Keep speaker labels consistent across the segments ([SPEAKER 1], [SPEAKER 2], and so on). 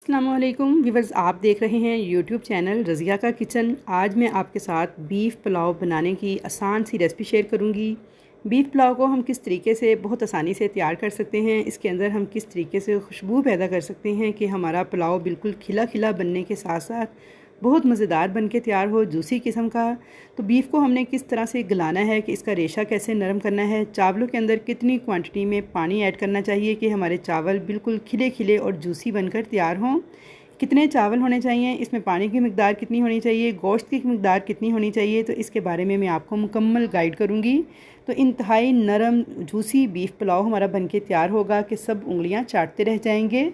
[SPEAKER 1] अस्सलामुअलैकुम व्यूअर्स, आप देख रहे हैं यूट्यूब चैनल रज़िया का किचन। आज मैं आपके साथ बीफ़ पुलाव बनाने की आसान सी रेसिपी शेयर करूंगी। बीफ़ पुलाव को हम किस तरीके से बहुत आसानी से तैयार कर सकते हैं, इसके अंदर हम किस तरीके से खुशबू पैदा कर सकते हैं कि हमारा पुलाव बिल्कुल खिला खिला बनने के साथ साथ बहुत मज़ेदार बन के तैयार हो, जूसी किस्म का। तो बीफ़ को हमने किस तरह से गलाना है कि इसका रेशा कैसे नरम करना है, चावलों के अंदर कितनी क्वांटिटी में पानी ऐड करना चाहिए कि हमारे चावल बिल्कुल खिले खिले और जूसी बनकर तैयार हों, कितने चावल होने चाहिए, इसमें पानी की मिकदार कितनी होनी चाहिए, गोश्त की मिकदार कितनी होनी चाहिए, तो इसके बारे में मैं आपको मुकम्मल गाइड करूँगी। तो इंतहाई नरम जूसी बीफ़ पुलाव हमारा बनके तैयार होगा कि सब उंगलियाँ चाटते रह जाएंगे।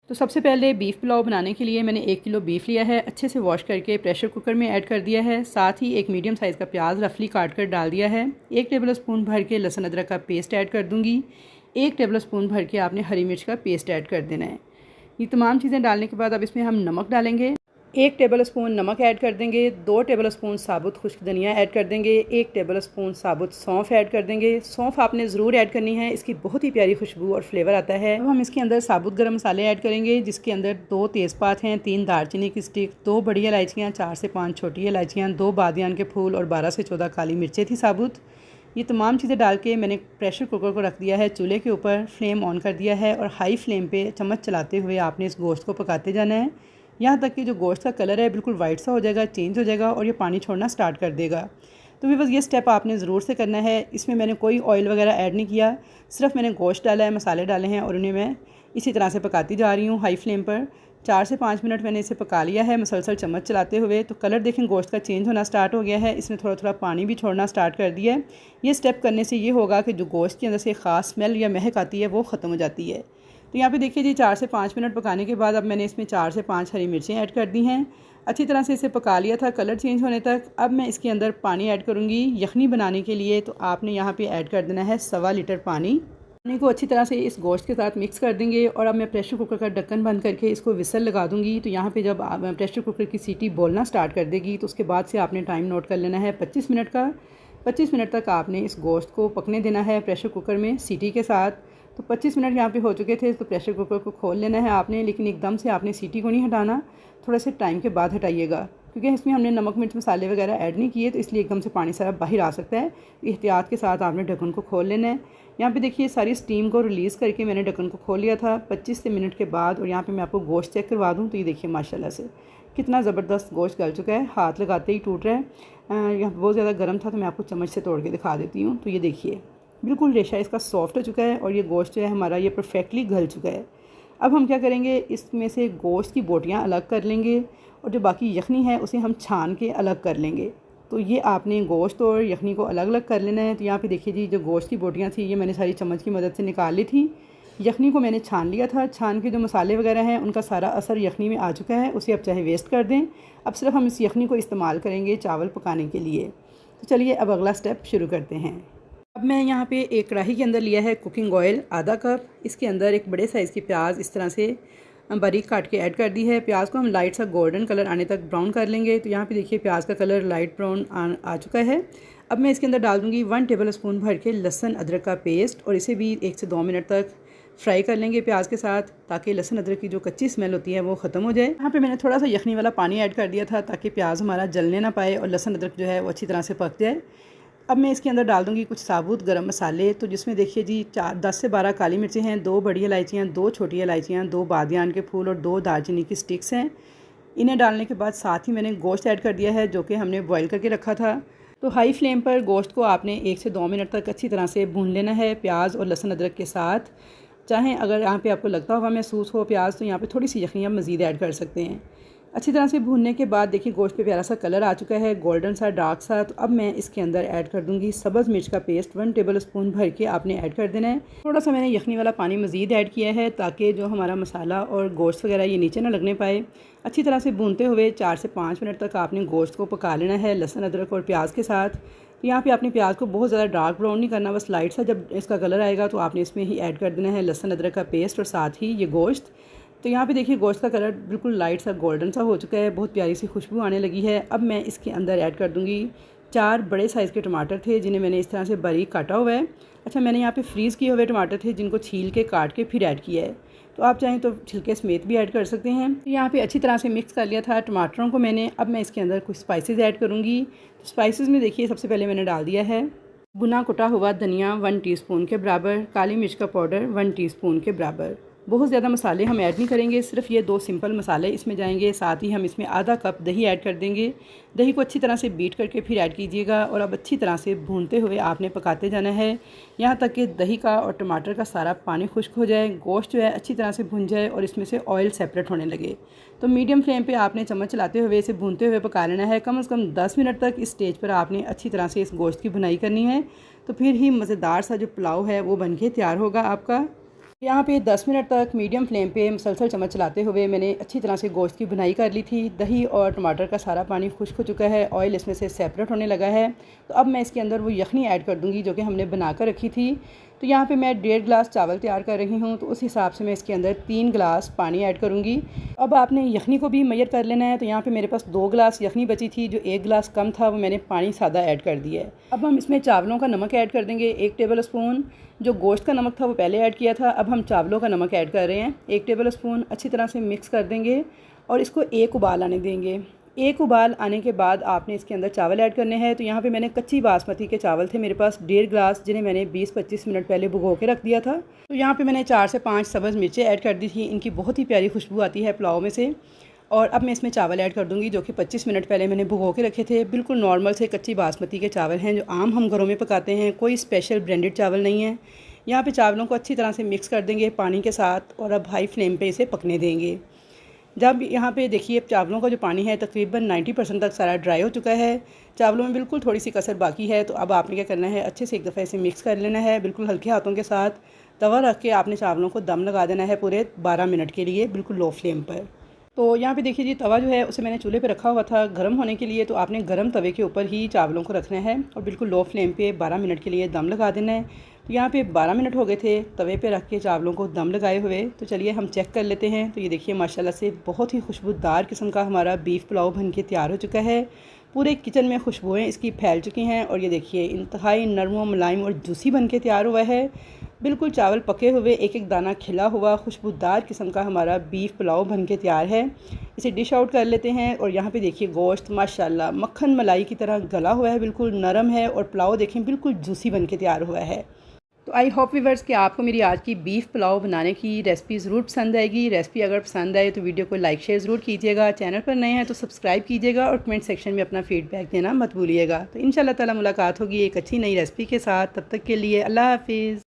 [SPEAKER 1] तो सबसे पहले बीफ़ पुलाव बनाने के लिए मैंने 1 किलो बीफ़ लिया है, अच्छे से वॉश करके प्रेशर कुकर में ऐड कर दिया है। साथ ही एक मीडियम साइज़ का प्याज रफली काट कर डाल दिया है। 1 टेबल स्पून भर के लहसुन अदरक का पेस्ट ऐड कर दूँगी। 1 टेबल स्पून भर के आपने हरी मिर्च का पेस्ट ऐड कर देना है। ये तमाम चीज़ें डालने के बाद अब इसमें हम नमक डालेंगे। 1 टेबल स्पून नमक ऐड कर देंगे। 2 टेबल स्पून साबुत खुश्क धनिया ऐड कर देंगे। 1 टेबल स्पून साबुत सौंफ ऐड कर देंगे। सौंफ आपने ज़रूर ऐड करनी है, इसकी बहुत ही प्यारी खुशबू और फ्लेवर आता है। अब हम इसके अंदर साबुत गरम मसाले ऐड करेंगे, जिसके अंदर 2 तेज़पात हैं, 3 दालचीनी की स्टिक, 2 बड़ी इलायचियाँ, 4 से 5 छोटी इलायचियाँ, 2 बादियान के फूल और 12 से 14 काली मिर्चें थी साबुत। ये तमाम चीज़ें डाल के मैंने प्रेशर कुकर को रख दिया है चूल्हे के ऊपर, फ्लेम ऑन कर दिया है और हाई फ्लेम पे चम्मच चलाते हुए आपने इस गोश्त को पकाते जाना है, यहाँ तक कि जो गोश्त का कलर है बिल्कुल वाइट सा हो जाएगा, चेंज हो जाएगा और ये पानी छोड़ना स्टार्ट कर देगा। तो भी बस ये स्टेप आपने ज़रूर से करना है। इसमें मैंने कोई ऑयल वगैरह ऐड नहीं किया, सिर्फ मैंने गोश्त डाला है, मसाले डाले हैं और उन्हें मैं इसी तरह से पकाती जा रही हूँ हाई फ्लेम पर। 4 से 5 मिनट मैंने इसे पका लिया है मसलसल चम्मच चलाते हुए। तो कलर देखें गोश्त का चेंज होना स्टार्ट हो गया है, इसने थोड़ा थोड़ा पानी भी छोड़ना स्टार्ट कर दिया है। ये स्टेप करने से ये होगा कि जो गोश्त के अंदर से ख़ास स्मेल या महक आती है वो ख़त्म हो जाती है। तो यहाँ पे देखिए जी, 4 से 5 मिनट पकाने के बाद अब मैंने इसमें 4 से 5 हरी मिर्चें ऐड कर दी हैं। अच्छी तरह से इसे पका लिया था कलर चेंज होने तक। अब मैं इसके अंदर पानी ऐड करूँगी यखनी बनाने के लिए। तो आपने यहाँ पे ऐड कर देना है 1.25 लीटर पानी। पानी को अच्छी तरह से इस गोश्त के साथ मिक्स कर देंगे और अब मैं प्रेशर कुकर का ढक्कन बंद करके इसको विसल लगा दूँगी। तो यहाँ पे जब प्रेशर कुकर की सीटी बोलना स्टार्ट कर देगी तो उसके बाद से आपने टाइम नोट कर लेना है 25 मिनट का। 25 मिनट तक आपने इस गोश्त को पकने देना है प्रेशर कुकर में सीटी के साथ। तो 25 मिनट यहाँ पे हो चुके थे, तो प्रेशर कुकर को खोल लेना है आपने, लेकिन एकदम से आपने सीटी को नहीं हटाना, थोड़े से टाइम के बाद हटाइएगा, क्योंकि इसमें हमने नमक मिर्च मसाले वगैरह ऐड नहीं किए, तो इसलिए एकदम से पानी सारा बाहर आ सकता है। एहतियात के साथ आपने ढक्कन को खोल लेना है। यहाँ पे देखिए सारी स्टीम को रिलीज़ करके मैंने ढक्कन को खोल लिया था 25 से मिनट के बाद। और यहाँ पे मैं आपको गोश्त चेक करवा दूँ तो ये देखिए माशाल्लाह से कितना ज़बरदस्त गोश्त गल चुका है, हाथ लगाते ही टूट रहा है। यहाँ बहुत ज़्यादा गर्म था तो मैं आपको चम्मच से तोड़ के दिखा देती हूँ। तो ये देखिए बिल्कुल रेशा इसका सॉफ्ट हो चुका है और ये गोश्त जो है हमारा ये परफेक्टली गल चुका है। अब हम क्या करेंगे, इसमें से गोश्त की बोटियाँ अलग कर लेंगे और जो बाकी यखनी है उसे हम छान के अलग कर लेंगे। तो ये आपने गोश्त और यखनी को अलग अलग कर लेना है। तो यहाँ पे देखिए जी, जो गोश्त की बोटियाँ थी ये मैंने सारी चम्मच की मदद से निकाल ली थी। यखनी को मैंने छान लिया था, छान के जो मसाले वगैरह हैं उनका सारा असर यखनी में आ चुका है, उसे अब चाहे वेस्ट कर दें। अब सिर्फ हम इस यखनी को इस्तेमाल करेंगे चावल पकाने के लिए। तो चलिए अब अगला स्टेप शुरू करते हैं। अब मैं यहाँ पे एक कढ़ाई के अंदर लिया है कुकिंग ऑयल आधा कप। इसके अंदर एक बड़े साइज़ की प्याज इस तरह से बारीक काट के ऐड कर दी है। प्याज को हम लाइट सा गोल्डन कलर आने तक ब्राउन कर लेंगे। तो यहाँ पे देखिए प्याज का कलर लाइट ब्राउन आ चुका है। अब मैं इसके अंदर डाल दूँगी 1 टेबल स्पून भर के लहसुन अदरक का पेस्ट और इसे भी 1 से 2 मिनट तक फ्राई कर लेंगे प्याज के साथ, ताकि लहसुन अदरक की जो कच्ची स्मेल होती है वो ख़त्म हो जाए। यहाँ पे मैंने थोड़ा सा यखनी वाला पानी ऐड कर दिया था ताकि प्याज हमारा जलने ना पाए और लहसुन अदरक जो है वो अच्छी तरह से पक जाए। अब मैं इसके अंदर डाल दूँगी कुछ साबुत गरम मसाले। तो जिसमें देखिए जी 10 से 12 काली मिर्चें हैं, 2 बड़ी इलायचियाँ, 2 छोटी इलायचियाँ, 2 बादियान के फूल और 2 दालचीनी की स्टिक्स हैं। इन्हें डालने के बाद साथ ही मैंने गोश्त ऐड कर दिया है जो कि हमने बॉईल करके रखा था। तो हाई फ्लेम पर गोश्त को आपने 1 से 2 मिनट तक अच्छी तरह से भून लेना है प्याज और लहसुन अदरक के साथ। चाहें अगर यहाँ पे आपको लगता होगा महसूस हो प्याज, तो यहाँ पे थोड़ी सी यखनी आप मज़ीद ऐड कर सकते हैं। अच्छी तरह से भूनने के बाद देखिए गोश्त पे प्यारा सा कलर आ चुका है, गोल्डन सा डार्क सा। तो अब मैं इसके अंदर ऐड कर दूंगी सब्ज़ मिर्च का पेस्ट 1 टेबल स्पून भर के आपने ऐड कर देना है। थोड़ा सा मैंने यखनी वाला पानी मज़ीद ऐड किया है ताकि जो हमारा मसाला और गोश्त वगैरह ये नीचे ना लगने पाए। अच्छी तरह से भूनते हुए 4 से 5 मिनट तक आपने गोश्त को पका लेना है लहसुन अदरक और प्याज के साथ। तो यहाँ पे आपने प्याज को बहुत ज़्यादा डार्क ब्राउन नहीं करना, बस लाइट सा जब इसका कलर आएगा तो आपने इसमें ही ऐड कर देना है लहसुन अदरक का पेस्ट और साथ ही ये गोश्त। तो यहाँ पे देखिए गोश्त का कलर बिल्कुल लाइट सा गोल्डन सा हो चुका है, बहुत प्यारी सी खुशबू आने लगी है। अब मैं इसके अंदर ऐड कर दूँगी 4 बड़े साइज़ के टमाटर थे जिन्हें मैंने इस तरह से बारीक काटा हुआ है। अच्छा, मैंने यहाँ पे फ्रीज़ किए हुए टमाटर थे जिनको छील के काट के फिर ऐड किया है। तो आप चाहें तो छिलके समेत भी ऐड कर सकते हैं। तो यहाँ पे अच्छी तरह से मिक्स कर लिया था टमाटरों को मैंने। अब मैं इसके अंदर कुछ स्पाइसेस ऐड करूँगी। तो स्पाइसेस में देखिए सबसे पहले मैंने डाल दिया है भुना कुटा हुआ धनिया 1 टीस्पून के बराबर, काली मिर्च का पाउडर 1 टीस्पून के बराबर। बहुत ज़्यादा मसाले हम ऐड नहीं करेंगे, सिर्फ ये 2 सिंपल मसाले इसमें जाएंगे। साथ ही हम इसमें आधा कप दही ऐड कर देंगे। दही को अच्छी तरह से बीट करके फिर ऐड कीजिएगा और अब अच्छी तरह से भूनते हुए आपने पकाते जाना है यहाँ तक कि दही का और टमाटर का सारा पानी खुश्क हो जाए, गोश्त जो है अच्छी तरह से भुन जाए और इसमें से ऑयल सेपरेट होने लगे। तो मीडियम फ्लेम पे आपने चम्मच चलाते हुए इसे भूनते हुए पका लेना है। कम से कम 10 मिनट तक इस स्टेज पर आपने अच्छी तरह से इस गोश्त की भुनाई करनी है। तो फिर ही मज़ेदार सा जो पुलाव है वो बनके तैयार होगा आपका। यहाँ पे 10 मिनट तक मीडियम फ्लेम पे मुसलसल चम्मच चलाते हुए मैंने अच्छी तरह से गोश्त की भुनाई कर ली थी। दही और टमाटर का सारा पानी खुश्क हो चुका है, ऑयल इसमें से सेपरेट होने लगा है। तो अब मैं इसके अंदर वो यखनी ऐड कर दूँगी जो कि हमने बना कर रखी थी। तो यहाँ पे मैं 1.5 गिलास चावल तैयार कर रही हूँ, तो उस हिसाब से मैं इसके अंदर 3 गिलास पानी ऐड करूँगी। अब आपने यखनी को भी मेजर कर लेना है। तो यहाँ पे मेरे पास 2 गिलास यखनी बची थी, जो 1 गिलास कम था वो मैंने पानी सादा ऐड कर दिया है। अब हम इसमें चावलों का नमक ऐड कर देंगे 1 टेबल स्पून। जो गोश्त का नमक था वो पहले ऐड किया था, अब हम चावलों का नमक ऐड कर रहे हैं 1 टेबल स्पून। अच्छी तरह से मिक्स कर देंगे और इसको एक उबाल आने देंगे। एक उबाल आने के बाद आपने इसके अंदर चावल ऐड करने हैं। तो यहाँ पे मैंने कच्ची बासमती के चावल थे मेरे पास 1.5 गिलास, जिन्हें मैंने 20-25 मिनट पहले भिगो के रख दिया था। तो यहाँ पे मैंने 4 से 5 सब्ज़ मिर्चें ऐड कर दी थी, इनकी बहुत ही प्यारी खुशबू आती है पुलाव में से। और अब मैं इसमें चावल ऐड कर दूँगी जो कि 25 मिनट पहले मैंने भिगो के रखे थे। बिल्कुल नॉर्मल से कच्ची बासमती के चावल हैं जो आम हम घरों में पकाते हैं, कोई स्पेशल ब्रांडेड चावल नहीं है। यहाँ पे चावलों को अच्छी तरह से मिक्स कर देंगे पानी के साथ और अब हाई फ्लेम पे इसे पकने देंगे। जब यहाँ पे देखिए चावलों का जो पानी है तकरीबन 90% तक सारा ड्राई हो चुका है, चावलों में बिल्कुल थोड़ी सी कसर बाकी है। तो अब आपने क्या करना है, अच्छे से एक दफ़ा इसे मिक्स कर लेना है बिल्कुल हल्के हाथों के साथ। तवा रख के आपने चावलों को दम लगा देना है पूरे 12 मिनट के लिए बिल्कुल लो फ्लेम पर। तो यहाँ पे देखिए जी तवा जो है उसे मैंने चूल्हे पे रखा हुआ था गर्म होने के लिए। तो आपने गर्म तवे के ऊपर ही चावलों को रखना है और बिल्कुल लो फ्लेम पे 12 मिनट के लिए दम लगा देना है। तो यहाँ पे 12 मिनट हो गए थे तवे पे रख के चावलों को दम लगाए हुए। तो चलिए हम चेक कर लेते हैं। तो ये देखिए माशाल्लाह से बहुत ही खुशबूदार किस्म का हमारा बीफ पुलाव बन के तैयार हो चुका है। पूरे किचन में खुशबुएँ इसकी फैल चुकी हैं और ये देखिए इंतहाई नरम मुलायम और जूसी बन के तैयार हुआ है। बिल्कुल चावल पके हुए, एक एक दाना खिला हुआ खुशबूदार किस्म का हमारा बीफ पुलाव बन के तैयार है। इसे डिश आउट कर लेते हैं। और यहाँ पे देखिए गोश्त माशाल्लाह मक्खन मलाई की तरह गला हुआ है, बिल्कुल नरम है और पुलाव देखें बिल्कुल जूसी बन के तैयार हुआ है। तो आई होप व्यूअर्स कि आपको मेरी आज की बीफ पुलाव बनाने की रेसिपी ज़रूर पसंद आएगी। रेसिपी अगर पसंद आए तो वीडियो को लाइक शेयर ज़रूर कीजिएगा। चैनल पर नए हैं तो सब्सक्राइब कीजिएगा और कमेंट सेक्शन में अपना फीडबैक देना मत भूलिएगा। तो इंशाल्लाह ताला मुलाकात होगी एक अच्छी नई रेसिपी के साथ। तब तक के लिए अल्लाह हाफिज़।